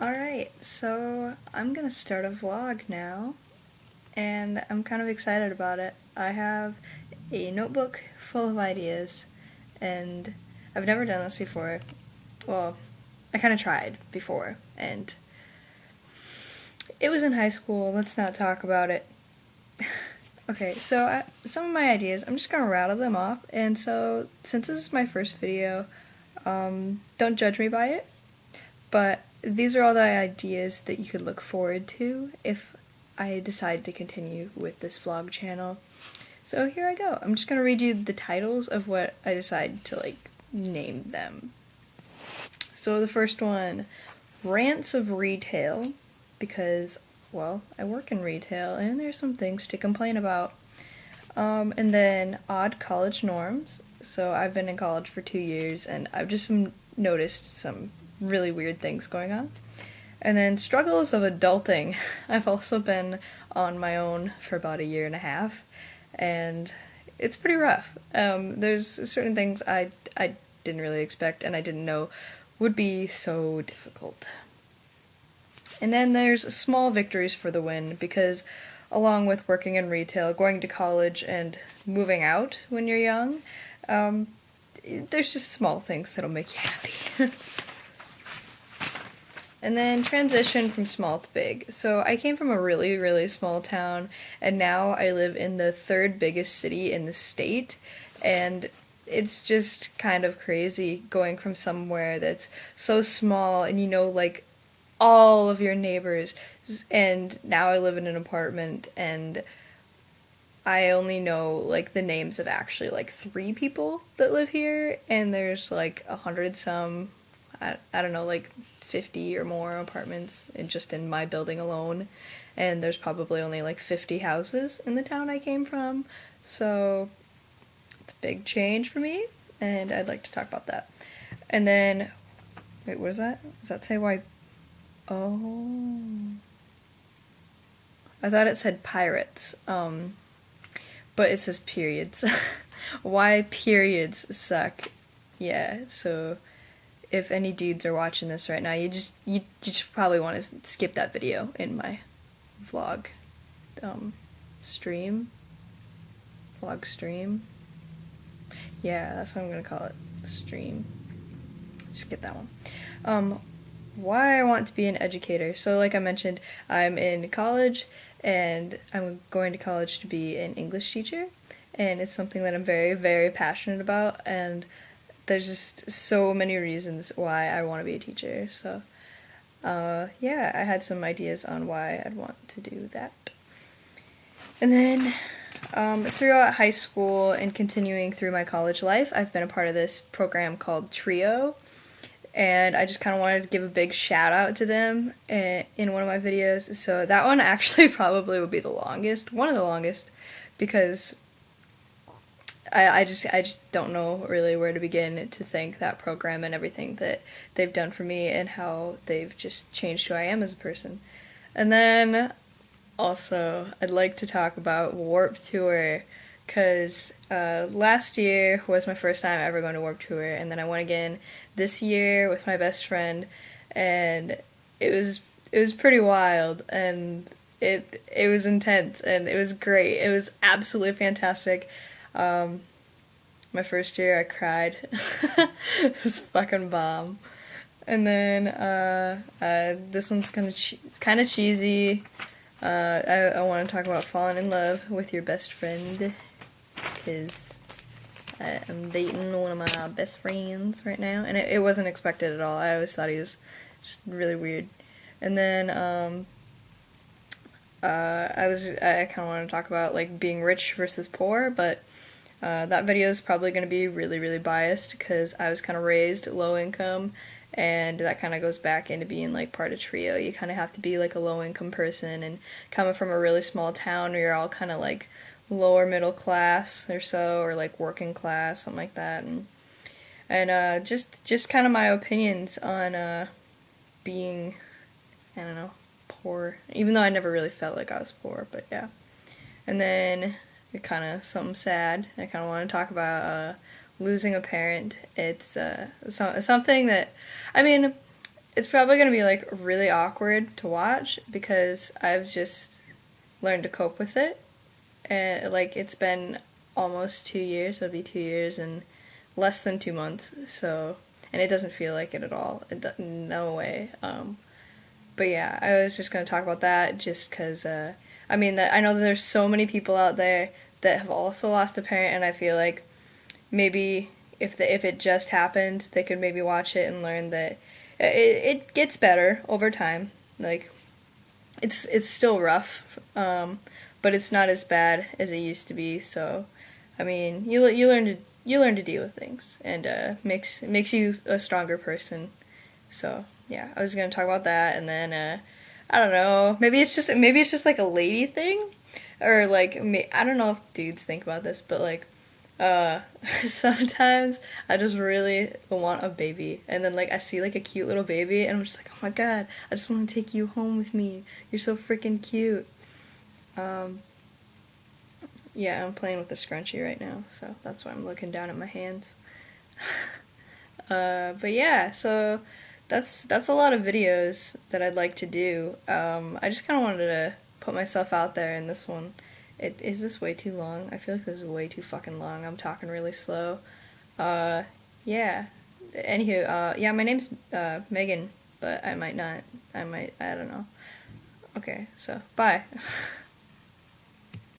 Alright, so I'm gonna start a vlog now, and I'm kind of excited about it. I have a notebook full of ideas, and I've never done this before. Well, I kind of tried before, and it was in high school. Let's not talk about it. Okay, so some of my ideas, I'm just gonna rattle them off, and so since this is my first video, don't judge me by it, but these are all the ideas that you could look forward to if I decide to continue with this vlog channel. So here I go. I'm just gonna read you the titles of what I decide to name them. So the first one, Rants of Retail, because, well, I work in retail and there's some things to complain about. And then Odd College Norms. So I've been in college for 2 years and I've just noticed some really weird things going on. And then Struggles of Adulting. I've also been on my own for about 1.5 years, and it's pretty rough. There's certain things I didn't really expect and I didn't know would be so difficult. And then there's Small Victories for the Win, because along with working in retail, going to college, and moving out when you're young, there's just small things that'll make you happy. And then transition from small to big. So I came from a really, really small town, and now I live in the 3rd biggest city in the state, and it's just kind of crazy going from somewhere that's so small and all of your neighbors, and now I live in an apartment and I only know the names of actually 3 people that live here, and there's 100 some, I don't know, 50 or more apartments just in my building alone, and there's probably only 50 houses in the town I came from, so it's a big change for me, and I'd like to talk about that. And then, wait, what is that? Does that say why? Oh. I thought it said pirates, but it says periods. Why periods suck. Yeah, so if any dudes are watching this right now, you just probably want to skip that video in my vlog stream. Vlog stream. Yeah, that's what I'm gonna call it. Stream. Skip that one. Why I want to be an educator. So like I mentioned, I'm in college and I'm going to college to be an English teacher, and it's something that I'm very, very passionate about, and there's just so many reasons why I want to be a teacher. So yeah, I had some ideas on why I'd want to do that. And then throughout high school and continuing through my college life, I've been a part of this program called Trio, and I just kind of wanted to give a big shout out to them in one of my videos. So that one actually probably would be the longest, one of the longest, because I just don't know really where to begin to thank that program and everything that they've done for me and how they've just changed who I am as a person. And then also I'd like to talk about Warped Tour, because last year was my first time ever going to Warped Tour, and then I went again this year with my best friend, and it was pretty wild, and it was intense, and it was great. It was absolutely fantastic. My first year I cried. It was fucking bomb. And then this one's kind of cheesy. I want to talk about falling in love with your best friend, because I'm dating one of my best friends right now, and it wasn't expected at all. I always thought he was just really weird. And then I kind of want to talk about being rich versus poor, but that video is probably going to be really, really biased because I was kind of raised low income, and that kind of goes back into being part of Trio. You kind of have to be a low income person, and coming from a really small town where you're all kind of lower middle class or so, or working class, something like that, and just kind of my opinions on being, I don't know, poor, even though I never really felt like I was poor, but yeah. And then kind of something sad. I kind of want to talk about losing a parent. It's something that, I mean, it's probably gonna be like really awkward to watch because I've just learned to cope with it, and like it's been almost 2 years. It'll be 2 years in less than 2 months. So, and it doesn't feel like it at all. No way. But yeah, I was just gonna talk about that just because. I mean, that I know that there's so many people out there that have also lost a parent, and I feel like maybe if it just happened, they could maybe watch it and learn that it gets better over time. Like it's still rough, but it's not as bad as it used to be. So, I mean, you learn to deal with things, and makes you a stronger person. So yeah, I was gonna talk about that, and then I don't know, maybe it's just like a lady thing, or like I don't know if dudes think about this, but like uh, sometimes I just really want a baby, and then like I see like a cute little baby, and I'm just like, oh my god, I just want to take you home with me. You're so freaking cute. Um, yeah, I'm playing with the scrunchie right now, so that's why I'm looking down at my hands. But yeah, so that's a lot of videos that I'd like to do. I just kind of wanted to put myself out there in this one. Is this way too long? I feel like this is way too fucking long. I'm talking really slow. Uh, yeah. Anywho, yeah, my name's Megan, but I might not. I don't know. Okay, so bye.